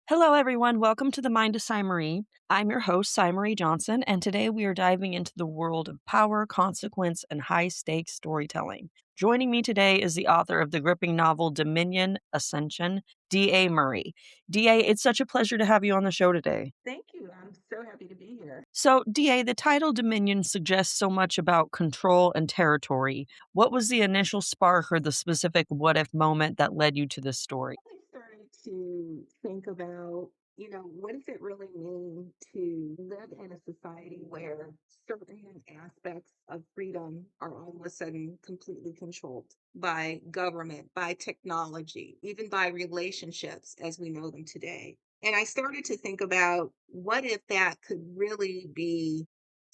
Hello, everyone. Welcome to the Mind of Sai Marie. I'm your host, Sai Marie Johnson, and today we are diving into the world of power, consequence, and high stakes storytelling. Joining me today is the author of the gripping novel Dominion Ascension, D.A. Murray. D.A., it's such a pleasure to have you on the show today. Thank you. I'm so happy to be here. So, D.A., the title Dominion suggests so much about control and territory. What was the initial spark or the specific what if moment that led you to this story? I started to think about, what does it really mean to live in a society where certain aspects of freedom are all of a sudden completely controlled by government, by technology, even by relationships as we know them today. And I started to think about what if that could really be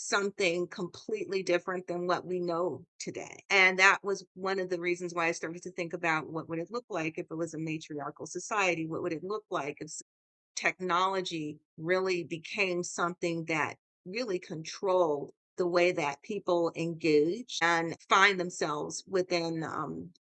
something completely different than what we know today. And that was one of the reasons why I started to think about what would it look like if it was a matriarchal society? What would it look like if technology really became something that really controlled the way that people engage and find themselves within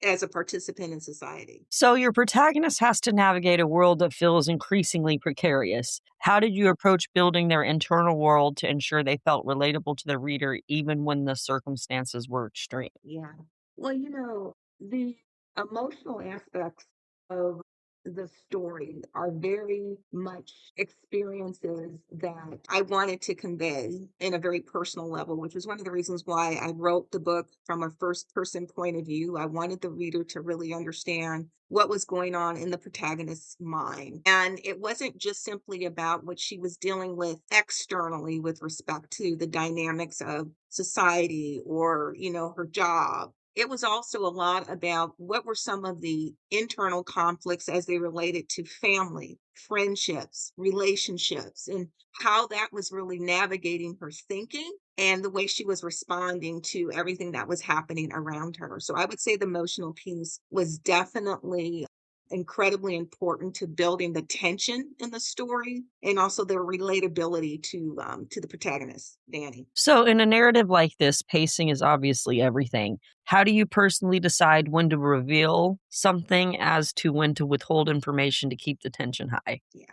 as a participant in society? So, your protagonist has to navigate a world that feels increasingly precarious. How did you approach building their internal world to ensure they felt relatable to the reader, even when the circumstances were extreme? Yeah. Well, the emotional aspects of the story are very much experiences that I wanted to convey in a very personal level, which was one of the reasons why I wrote the book from a first person point of view. I wanted the reader to really understand what was going on in the protagonist's mind. And it wasn't just simply about what she was dealing with externally with respect to the dynamics of society or, her job. It was also a lot about what were some of the internal conflicts as they related to family, friendships, relationships, and how that was really navigating her thinking and the way she was responding to everything that was happening around her. So I would say the emotional piece was definitely incredibly important to building the tension in the story and also the relatability to the protagonist, Danny. So, in a narrative like this, pacing is obviously everything. How do you personally decide when to reveal something as to when to withhold information to keep the tension high? Yeah.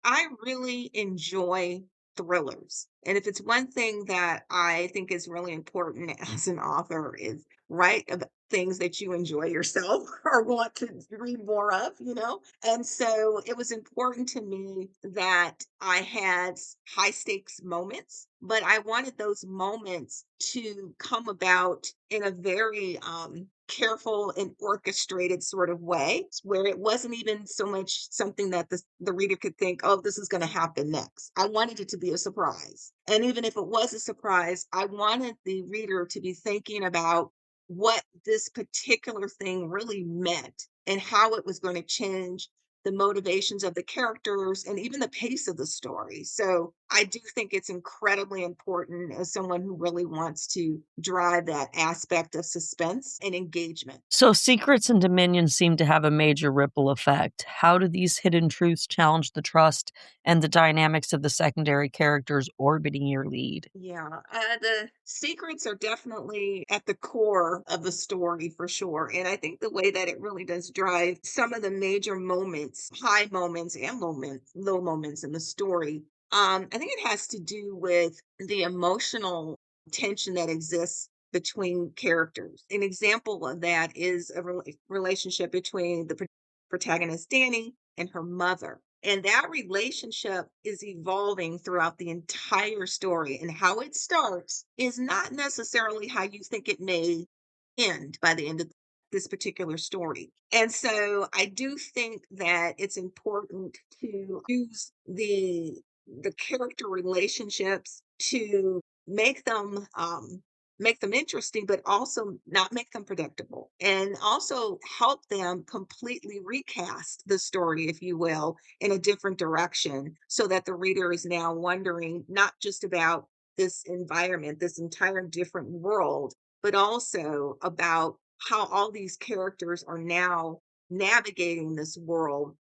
I really enjoy thrillers. And if it's one thing that I think is really important as an author is write about things that you enjoy yourself or want to read more of, And so it was important to me that I had high stakes moments, but I wanted those moments to come about in a very careful and orchestrated sort of way where it wasn't even so much something that the reader could think, oh, this is going to happen next. I wanted it to be a surprise. And even if it was a surprise, I wanted the reader to be thinking about what this particular thing really meant and how it was going to change the motivations of the characters and even the pace of the story. So I do think it's incredibly important as someone who really wants to drive that aspect of suspense and engagement. So, secrets and dominion seem to have a major ripple effect. How do these hidden truths challenge the trust and the dynamics of the secondary characters orbiting your lead? Yeah, the secrets are definitely at the core of the story for sure. And I think the way that it really does drive some of the major moments, high moments and moments, low moments in the story. I think it has to do with the emotional tension that exists between characters. An example of that is a relationship between the protagonist Danny and her mother. And that relationship is evolving throughout the entire story. And how it starts is not necessarily how you think it may end by the end of this particular story. And so I do think that it's important to use the character relationships to make them interesting, but also not make them predictable, and also help them completely recast the story, if you will, in a different direction so that the reader is now wondering not just about this environment, this entire different world, but also about how all these characters are now navigating this world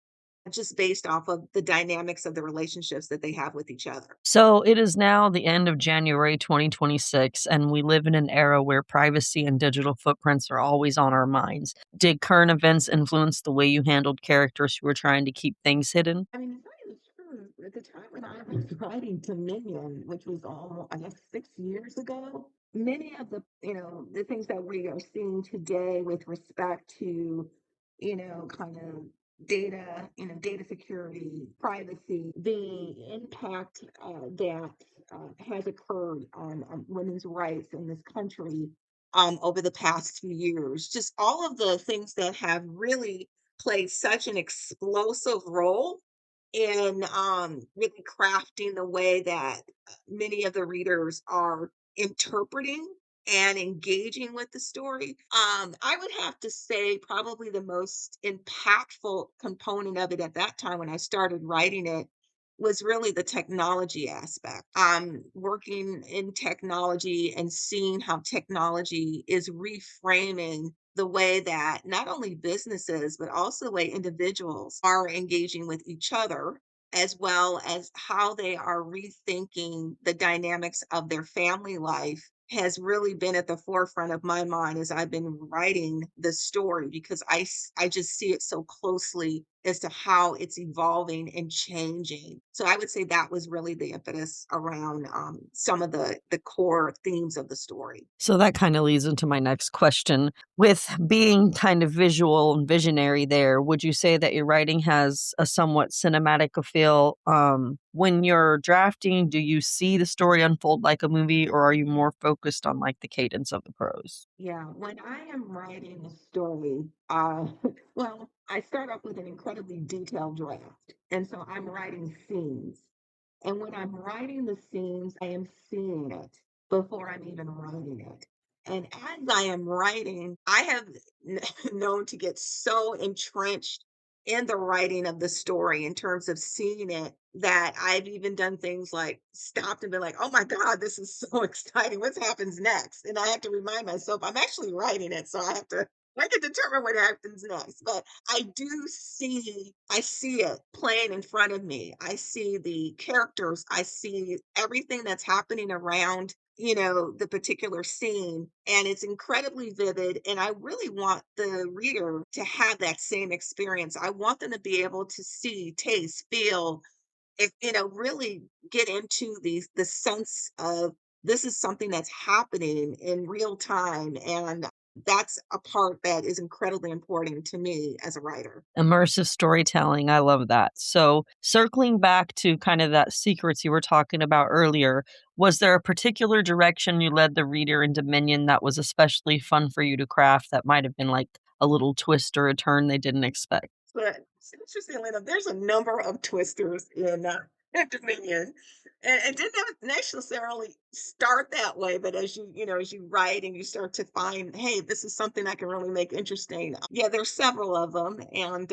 just based off of the dynamics of the relationships that they have with each other. So it is now the end of January 2026, and we live in an era where privacy and digital footprints are always on our minds. Did current events influence the way you handled characters who were trying to keep things hidden? I mean, to tell you the truth, at the time when I was writing Dominion, which was almost, I guess, 6 years ago, many of the things that we are seeing today with respect to, kind of data security, privacy, the impact that has occurred on women's rights in this country over the past few years, just all of the things that have really played such an explosive role in really crafting the way that many of the readers are interpreting and engaging with the story. I would have to say probably the most impactful component of it at that time when I started writing it was really the technology aspect. Working in technology and seeing how technology is reframing the way that not only businesses, but also the way individuals are engaging with each other, as well as how they are rethinking the dynamics of their family life has really been at the forefront of my mind as I've been writing this story because I just see it so closely as to how it's evolving and changing. So I would say that was really the impetus around some of the core themes of the story. So that kind of leads into my next question. With being kind of visual and visionary there, would you say that your writing has a somewhat cinematic feel? When you're drafting, do you see the story unfold like a movie, or are you more focused on like the cadence of the prose? Yeah, when I am writing a story, well, I start off with an incredibly detailed draft. And so I'm writing scenes. And when I'm writing the scenes, I am seeing it before I'm even writing it. And as I am writing, I have known to get so entrenched in the writing of the story in terms of seeing it that I've even done things like stopped and been like, oh my God, this is so exciting. What happens next? And I have to remind myself I'm actually writing it. So I can determine what happens next. But I see it playing in front of me. I see the characters, I see everything that's happening around, the particular scene. And it's incredibly vivid. And I really want the reader to have that same experience. I want them to be able to see, taste, feel, if really get into the sense of this is something that's happening in real time, and that's a part that is incredibly important to me as a writer. Immersive storytelling, I love that. So, circling back to kind of that secrets you were talking about earlier, was there a particular direction you led the reader in Dominion that was especially fun for you to craft that might have been like a little twist or a turn they didn't expect? But interestingly enough, there's a number of twisters in in Dominion, and it didn't necessarily start that way. But as you write and you start to find, hey, this is something I can really make interesting. Yeah, there's several of them, and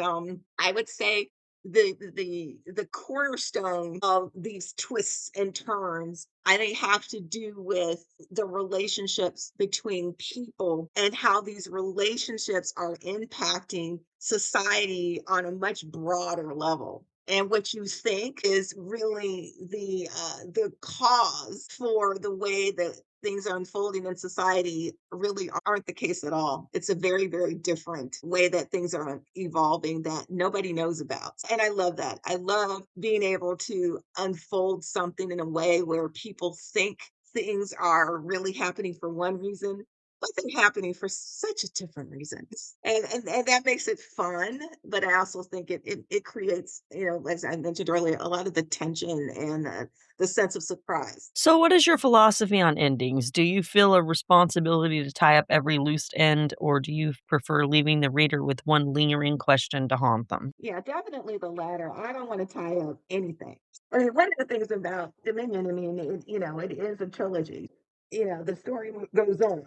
I would say the cornerstone of these twists and turns, I think, have to do with the relationships between people and how these relationships are impacting society on a much broader level. And what you think is really the cause for the way that things are unfolding in society really aren't the case at all. It's a very, very different way that things are evolving that nobody knows about. And I love that. I love being able to unfold something in a way where people think things are really happening for one reason, but they're happening for such a different reason. And that makes it fun, but I also think it creates, as I mentioned earlier, a lot of the tension and the sense of surprise. So, what is your philosophy on endings? Do you feel a responsibility to tie up every loose end, or do you prefer leaving the reader with one lingering question to haunt them? Yeah, definitely the latter. I don't want to tie up anything. I mean, one of the things about Dominion, I mean, it is a trilogy. The story goes on.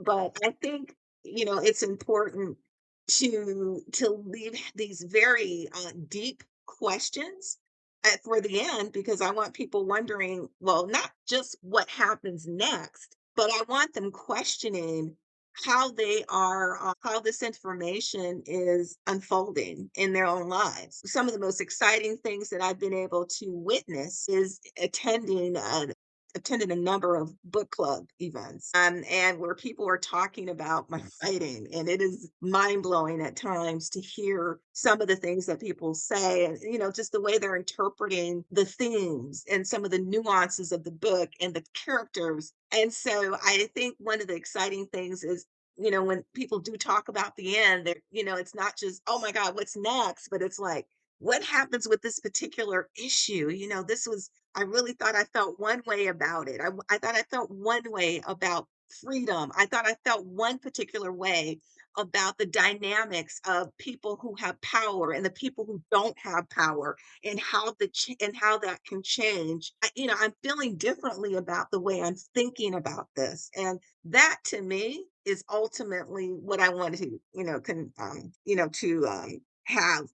But I think, it's important to leave these very deep questions for the end because I want people wondering, well, not just what happens next, but I want them questioning how they are, how this information is unfolding in their own lives. Some of the most exciting things that I've been able to witness is attended a number of book club events, and where people are talking about my writing, and it is mind blowing at times to hear some of the things that people say, and just the way they're interpreting the themes and some of the nuances of the book and the characters. And so I think one of the exciting things is, when people do talk about the end, it's not just, oh my God, what's next? But it's like, what happens with this particular issue? This was, I really thought I felt one way about it. I thought I felt one way about freedom. I thought I felt one particular way about the dynamics of people who have power and the people who don't have power, and and how that can change. I'm feeling differently about the way I'm thinking about this, and that to me is ultimately what I want to, have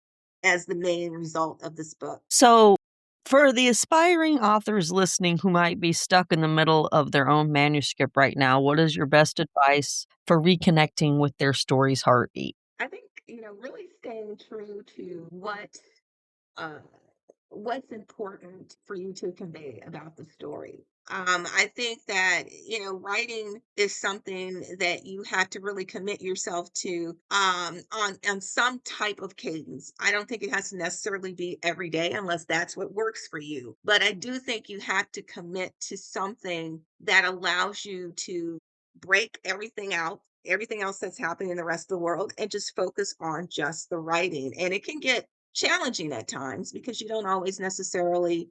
as the main result of this book. So, for the aspiring authors listening who might be stuck in the middle of their own manuscript right now, what is your best advice for reconnecting with their story's heartbeat? I think, really staying true to uh, what's important for you to convey about the story. I think that, writing is something that you have to really commit yourself to, on some type of cadence. I don't think it has to necessarily be every day unless that's what works for you. But I do think you have to commit to something that allows you to break everything out, everything else that's happening in the rest of the world, and just focus on just the writing. And it can get challenging at times because you don't always necessarily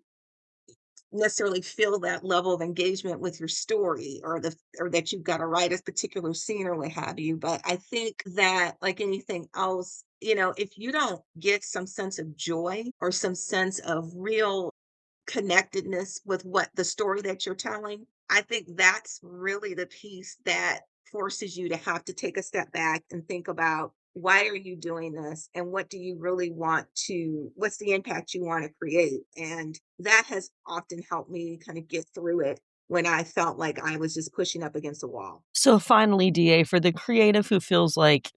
feel that level of engagement with your story, or that you've got to write a particular scene or what have you. But I think that, like anything else, if you don't get some sense of joy or some sense of real connectedness with what the story that you're telling, I think that's really the piece that forces you to have to take a step back and think about, why are you doing this, and what do you really what's the impact you want to create? And that has often helped me kind of get through it when I felt like I was just pushing up against a wall. So, finally, DA, for the creative who feels like,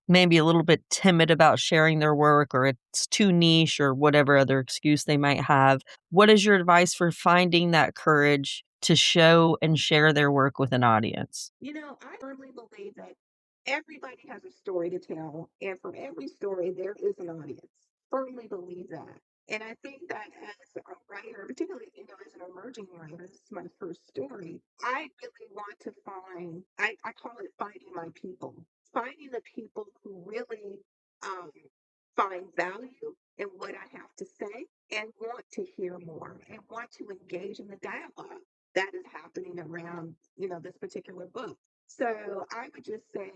maybe a little bit timid about sharing their work or it's too niche or whatever other excuse they might have, what is your advice for finding that courage to show and share their work with an audience? I firmly believe that everybody has a story to tell, and for every story, there is an audience. Firmly believe that. And I think that as a writer, particularly, as an emerging writer, this is my first story, I really want to I call it finding my people, finding the people who really um, find value in what I have to say and want to hear more and want to engage in the dialogue that is happening around, this particular book. So I would just say,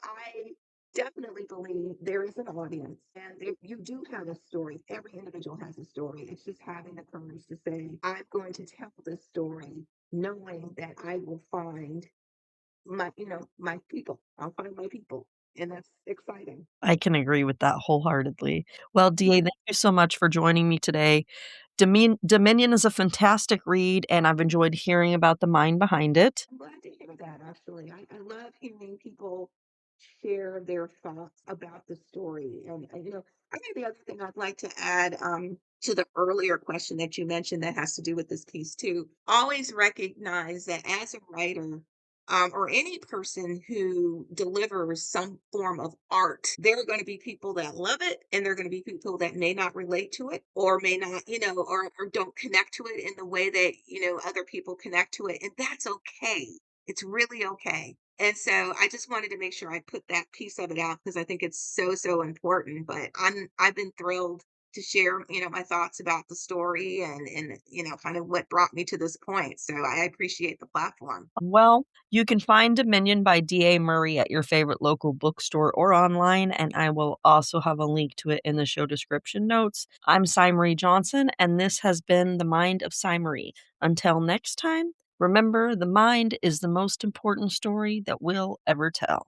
I definitely believe there is an audience, and if you do have a story, every individual has a story. It's just having the courage to say, I'm going to tell this story knowing that I will find my people. I'll find my people. And that's exciting. I can agree with that wholeheartedly. Well, DA, thank you so much for joining me today. Dominion is a fantastic read, and I've enjoyed hearing about the mind behind it. I'm glad to hear that, actually. I love hearing people share their thoughts about the story. And I think the other thing I'd like to add, to the earlier question that you mentioned that has to do with this piece too, always recognize that as a writer, or any person who delivers some form of art, there are going to be people that love it, and there are going to be people that may not relate to it, or may not, or don't connect to it in the way that, other people connect to it. And that's okay. It's really okay. And so I just wanted to make sure I put that piece of it out because I think it's so, so important. But I've been thrilled to share, my thoughts about the story, and kind of what brought me to this point. So I appreciate the platform. Well, you can find Dominion by D.A. Murray at your favorite local bookstore or online, and I will also have a link to it in the show description notes. I'm Sai Marie Johnson, and this has been The Mind of Sai Marie. Until next time, remember the mind is the most important story that we'll ever tell.